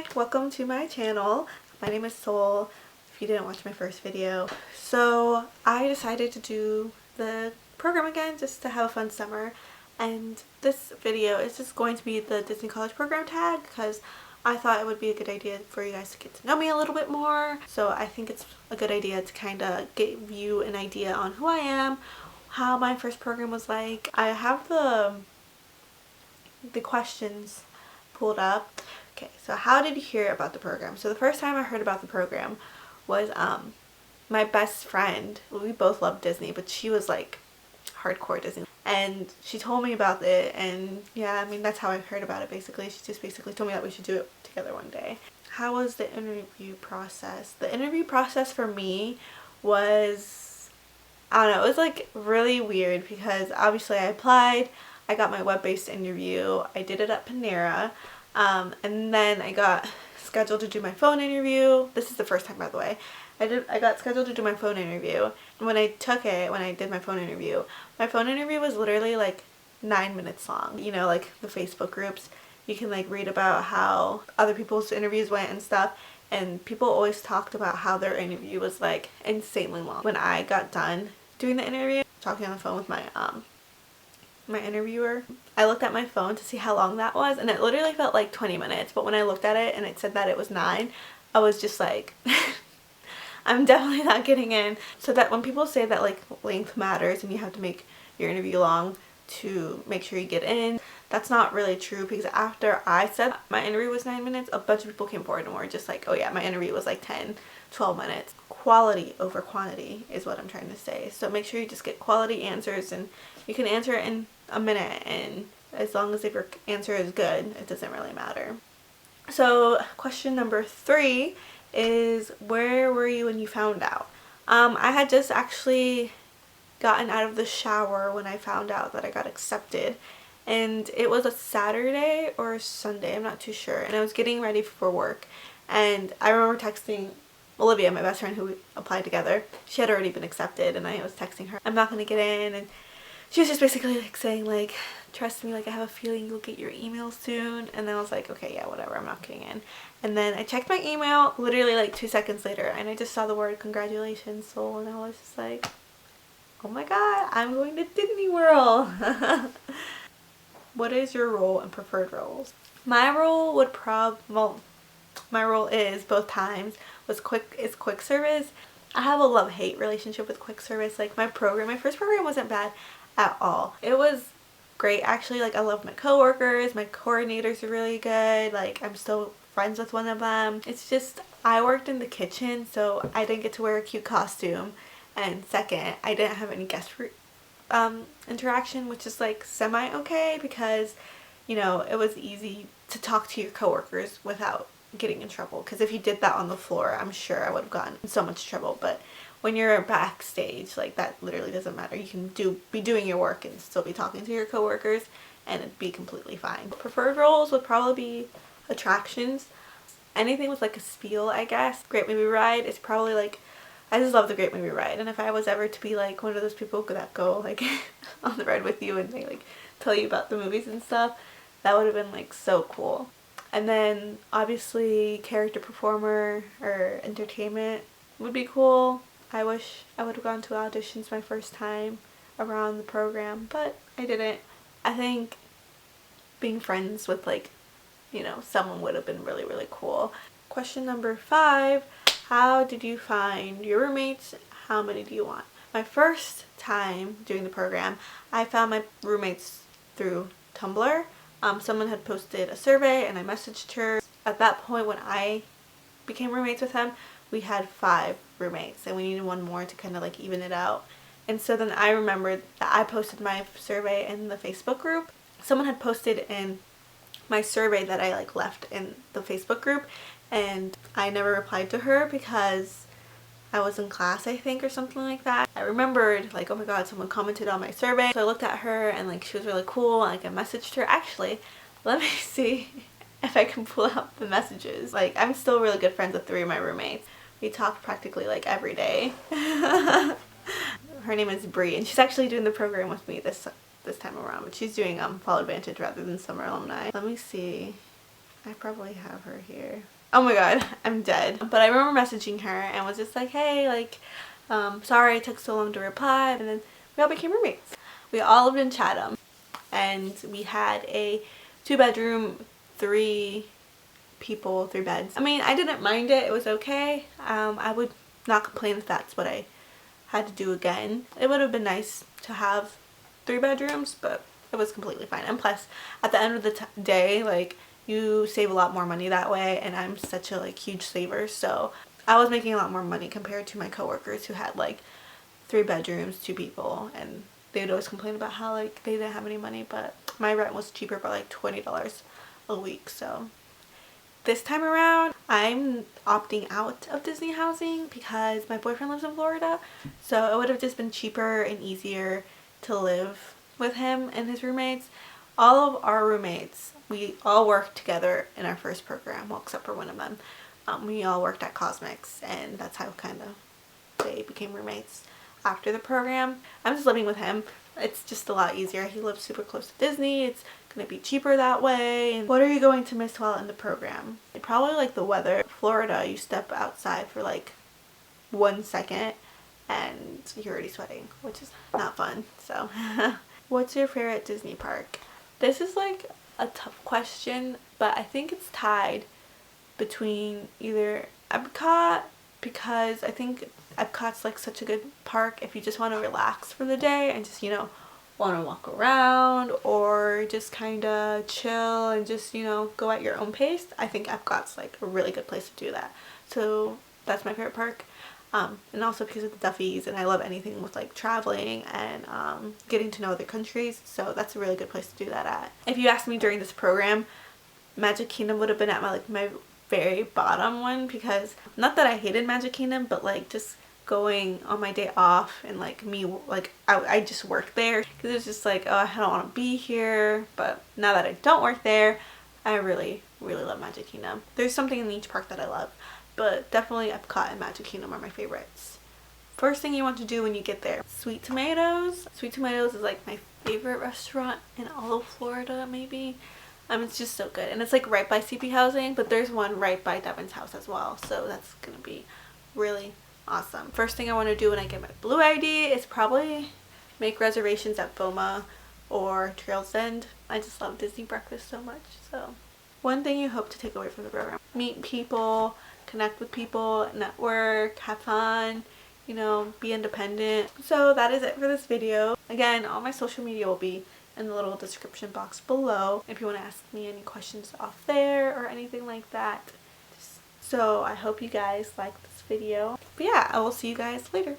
Hi, welcome to my channel. My name is Soul, if you didn't watch my first video. So I decided to do the program again just to have a fun summer, and this video is just going to be the Disney College Program tag because I thought it would be a good idea for you guys to get to know me a little bit more. So I think it's a good idea to kind of give you an idea on who I am, how my first program was like. I have the questions pulled up. Okay, so how did you hear about the program? So the first time I heard about the program was my best friend. We both love Disney, but she was like hardcore Disney, and she told me about it, and yeah, I mean that's how I heard about it basically. She just basically told me that we should do it together one day. How was the interview process? The interview process for me was, I don't know, it was like really weird because obviously I applied, I got my web-based interview, I did it at Panera, and then I got scheduled to do my phone interview. This is the first time, by the way. I got scheduled to do my phone interview. And when I did my phone interview was literally like 9 minutes long. You know, like the Facebook groups, you can like read about how other people's interviews went and stuff. And people always talked about how their interview was like insanely long. When I got done doing the interview, talking on the phone with my interviewer, I looked at my phone to see how long that was, and it literally felt like 20 minutes, but when I looked at it and it said that it was 9, I was just like I'm definitely not getting in. So that when people say that like length matters and you have to make your interview long to make sure you get in, that's not really true, because after I said my interview was 9 minutes, a bunch of people came forward and were just like, oh yeah, my interview was like 10-12 minutes. Quality over quantity is what I'm trying to say. So make sure you just get quality answers, and you can answer it in a minute, and as long as if your answer is good, it doesn't really matter. So question number 3 is, where were you when you found out? I had just actually gotten out of the shower when I found out that I got accepted, and it was a Saturday or a Sunday, I'm not too sure, and I was getting ready for work, and I remember texting Olivia, my best friend who we applied together. She had already been accepted, and I was texting her, I'm not gonna get in, and she was just basically like saying like, trust me, like I have a feeling you'll get your email soon. And then I was like, okay, yeah, whatever, I'm not getting in. And then I checked my email literally like 2 seconds later, and I just saw the word congratulations, Soul, and I was just like, oh my god, I'm going to Disney World. What is your role and preferred roles? My role would my role is both times was quick service. I have a love-hate relationship with quick service. Like my first program wasn't bad at all. It was great actually. Like I love my coworkers, my coordinators are really good, like I'm still friends with one of them. It's just I worked in the kitchen, so I didn't get to wear a cute costume, and second, I didn't have any guest interaction, which is like semi okay because, you know, it was easy to talk to your coworkers without getting in trouble, because if you did that on the floor, I'm sure I would have gotten in so much trouble. But when you're backstage, like that literally doesn't matter. You can be doing your work and still be talking to your coworkers, and it'd be completely fine. Preferred roles would probably be attractions. Anything with like a spiel, I guess. Great Movie Ride is probably like, I just love the Great Movie Ride, and if I was ever to be like one of those people that go like on the ride with you and they like tell you about the movies and stuff, that would have been like so cool. And then obviously character performer or entertainment would be cool. I wish I would have gone to auditions my first time around the program, but I didn't. I think being friends with like, you know, someone would have been really, really cool. Question number 5, how did you find your roommates? How many do you want? My first time doing the program, I found my roommates through Tumblr. Someone had posted a survey and I messaged her. At that point when I became roommates with them, we had 5 roommates and we needed one more to kind of like even it out. And so then I remembered that I posted my survey in the Facebook group. Someone had posted in my survey that I like left in the Facebook group, and I never replied to her because I was in class, I think, or something like that. I remembered like, oh my god, someone commented on my survey. So I looked at her and like she was really cool, like I messaged her. Actually, let me see if I can pull out the messages. Like I'm still really good friends with 3 of my roommates. We talk practically like every day. Her name is Bree, and she's actually doing the program with me this time around, but she's doing Fall Advantage rather than Summer Alumni. Let me see. I probably have her here. Oh my god, I'm dead. But I remember messaging her and was just like, hey, like, sorry it took so long to reply. And then we all became roommates. We all lived in Chatham, and we had a 2-bedroom, 3 people, 3 beds. I mean, I didn't mind it. It was okay. I would not complain if that's what I had to do again. It would have been nice to have 3 bedrooms, but it was completely fine. And plus, at the end of the day, like, you save a lot more money that way, and I'm such a like huge saver, so I was making a lot more money compared to my coworkers who had like 3 bedrooms, 2 people, and they would always complain about how like they didn't have any money, but my rent was cheaper by like $20 a week. So this time around, I'm opting out of Disney housing because my boyfriend lives in Florida, so it would have just been cheaper and easier to live with him and his roommates. All of our roommates, we all worked together in our first program, well, except for one of them. We all worked at Cosmics, and that's how kind of they became roommates after the program. I'm just living with him. It's just a lot easier. He lives super close to Disney. It's gonna be cheaper that way. And what are you going to miss while in the program? Probably like the weather. Florida, you step outside for like 1 second and you're already sweating, which is not fun. So what's your favorite Disney park? This is like a tough question, but I think it's tied between either Epcot, because I think Epcot's like such a good park if you just want to relax for the day and just, you know, want to walk around or just kind of chill and just, you know, go at your own pace. I think Epcot's like a really good place to do that. So that's my favorite park. And also because of the Duffys, and I love anything with like traveling and getting to know other countries, so that's a really good place to do that at. If you asked me during this program, Magic Kingdom would have been at my very bottom one, because not that I hated Magic Kingdom, but like just going on my day off and like me, like I just worked there because it was just like, oh, I don't want to be here. But now that I don't work there, I really love Magic Kingdom. There's something in each park that I love, but definitely Epcot and Magic Kingdom are my favorites. First thing you want to do when you get there, Sweet Tomatoes. Sweet Tomatoes is like my favorite restaurant in all of Florida, maybe. It's just so good, and it's like right by CP housing, but there's one right by Devin's house as well, so that's gonna be really awesome. First thing I want to do when I get my Blue ID is probably make reservations at FOMA or Trails End. I just love Disney breakfast so much. So one thing you hope to take away from the program: meet people, connect with people, network, have fun, you know, be independent. So that is it for this video. Again, all my social media will be in the little description box below if you want to ask me any questions off there or anything like that. So I hope you guys like this video. But yeah, I will see you guys later.